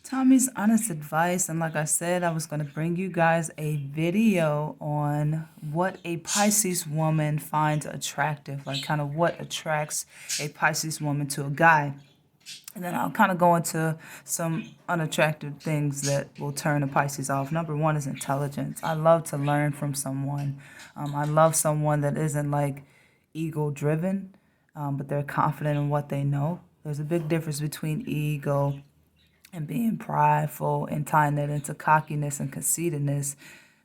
Tommie's honest advice, and like I said, I was going to bring you guys a video on what a Pisces woman finds attractive, like kind of what attracts a Pisces woman to a guy. And then I'll kind of go into some unattractive things that will turn a Pisces off. Number one is intelligence. I love to learn from someone. I love someone that isn't like ego driven, but they're confident in what they know. There's a big difference between ego and being prideful and tying that into cockiness and conceitedness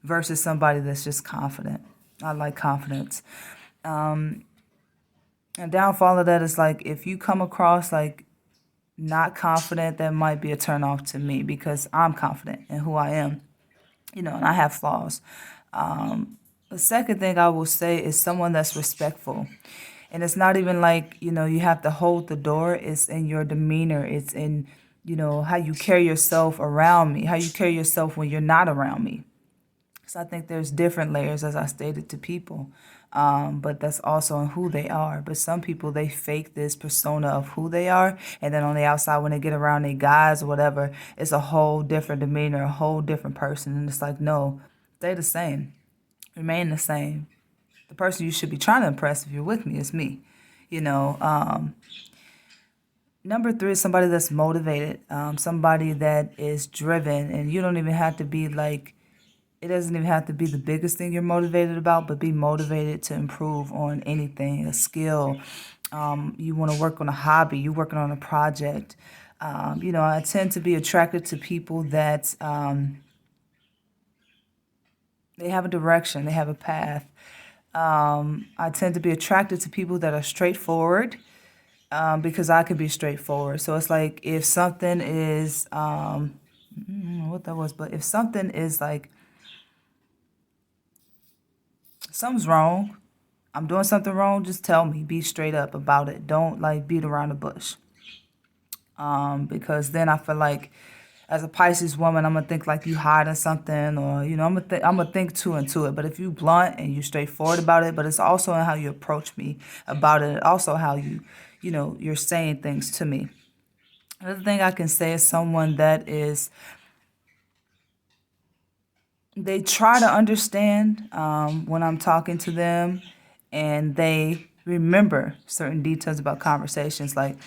versus somebody that's just confident. I like confidence. And downfall of that is like if you come across like not confident, that might be a turn off to me because I'm confident in who I am, and I have flaws. The second thing I will say is someone that's respectful. And it's not even like, you have to hold the door. It's in your demeanor. It's in, how you carry yourself around me, how you carry yourself when you're not around me. So I think there's different layers, as I stated, to people. But that's also in who they are. But some people, they fake this persona of who they are. And then on the outside, when they get around their guys or whatever, it's a whole different demeanor, a whole different person. And it's like, no, stay the same. Remain the same. The person you should be trying to impress, if you're with me, is me. You know, Number three is somebody that's motivated, somebody that is driven. And you don't even have to be like, it doesn't even have to be the biggest thing you're motivated about, but be motivated to improve on anything, a skill. You want to work on a hobby, you're working on a project. I tend to be attracted to people that they have a direction, they have a path. I tend to be attracted to people that are straightforward because I can be straightforward. So it's like if something is, I don't know what that was, but if something is like, something's wrong, I'm doing something wrong, just tell me. Be straight up about it. Don't like beat around the bush. Because then I feel like as a Pisces woman, I'm gonna think like you hiding something, or I'm gonna think two into it. But if you blunt and you straightforward about it, but it's also in how you approach me about it, also how you're saying things to me. Another thing I can say is someone that is, they try to understand when I'm talking to them, and they remember certain details about conversations. Like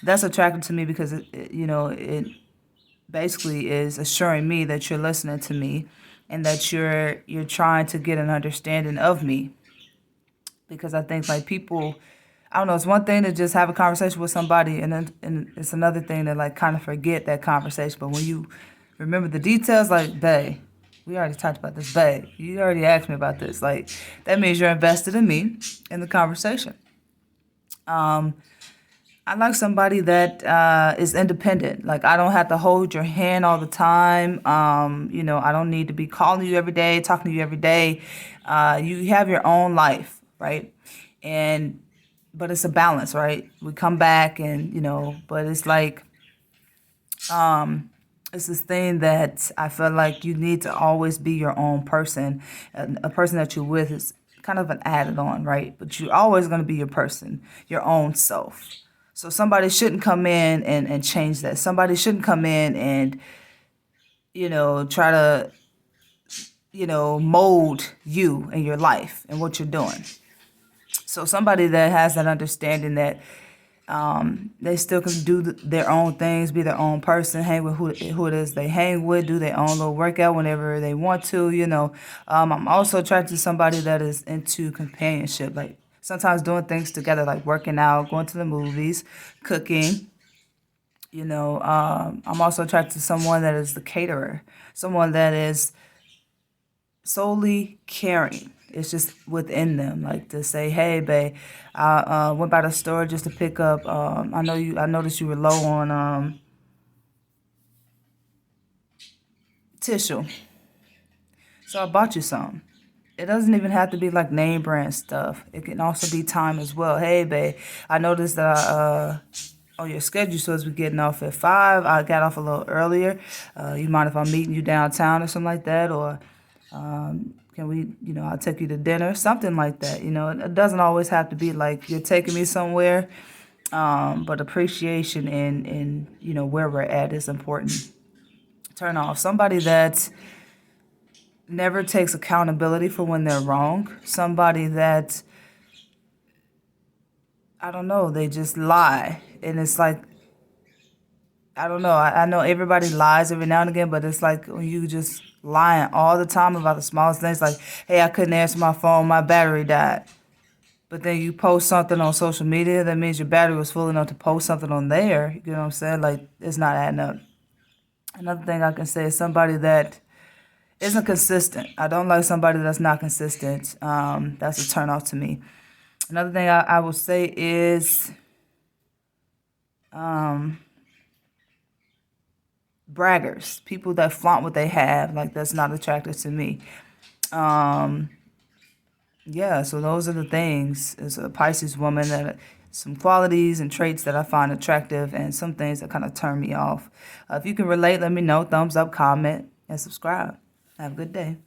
that's attractive to me because it basically is assuring me that you're listening to me and that you're trying to get an understanding of me. Because I think like people, I don't know, it's one thing to just have a conversation with somebody, and it's another thing to like kind of forget that conversation. But when you remember the details, like, babe, we already talked about this, babe, you already asked me about this. Like that means you're invested in me in the conversation. I like somebody that is independent. Like I don't have to hold your hand all the time. I don't need to be calling you every day, talking to you every day. You have your own life, right? And but it's a balance, right? We come back and but it's like it's this thing that I feel like you need to always be your own person. And a person that you're with is kind of an added on, right? But you're always going to be your person, your own self. So somebody shouldn't come in and change that. Somebody shouldn't come in and, try to, mold you and your life and what you're doing. So somebody that has that understanding that they still can do their own things, be their own person, hang with who it is they hang with, do their own little workout whenever they want to. I'm also attracted to somebody that is into companionship, like sometimes doing things together, like working out, going to the movies, cooking. I'm also attracted to someone that is the caterer, someone that is solely caring. It's just within them, like to say, "Hey, babe, I went by the store just to pick up. I noticed you were low on tissue, so I bought you some." It doesn't even have to be like name brand stuff. It can also be time as well. Hey, babe, I noticed that on your schedule, so as we getting off at 5, I got off a little earlier. You mind if I'm meeting you downtown or something like that, or can we, I'll take you to dinner, something like that. It doesn't always have to be like you're taking me somewhere, but appreciation and where we're at is important. turn off. Somebody that never takes accountability for when they're wrong. Somebody that, I don't know, they just lie. And it's like, I don't know. I know everybody lies every now and again, but it's like when you just lying all the time about the smallest things, like, hey, I couldn't answer my phone, my battery died. But then you post something on social media, that means your battery was full enough to post something on there. You know what I'm saying? Like, it's not adding up. Another thing I can say is somebody that isn't consistent. I don't like somebody that's not consistent. That's a turn off to me. Another thing I will say is braggers, people that flaunt what they have. Like, that's not attractive to me. Yeah, so those are the things. As a Pisces woman, that some qualities and traits that I find attractive, and some things that kind of turn me off. If you can relate, let me know. Thumbs up, comment, and subscribe. Have a good day.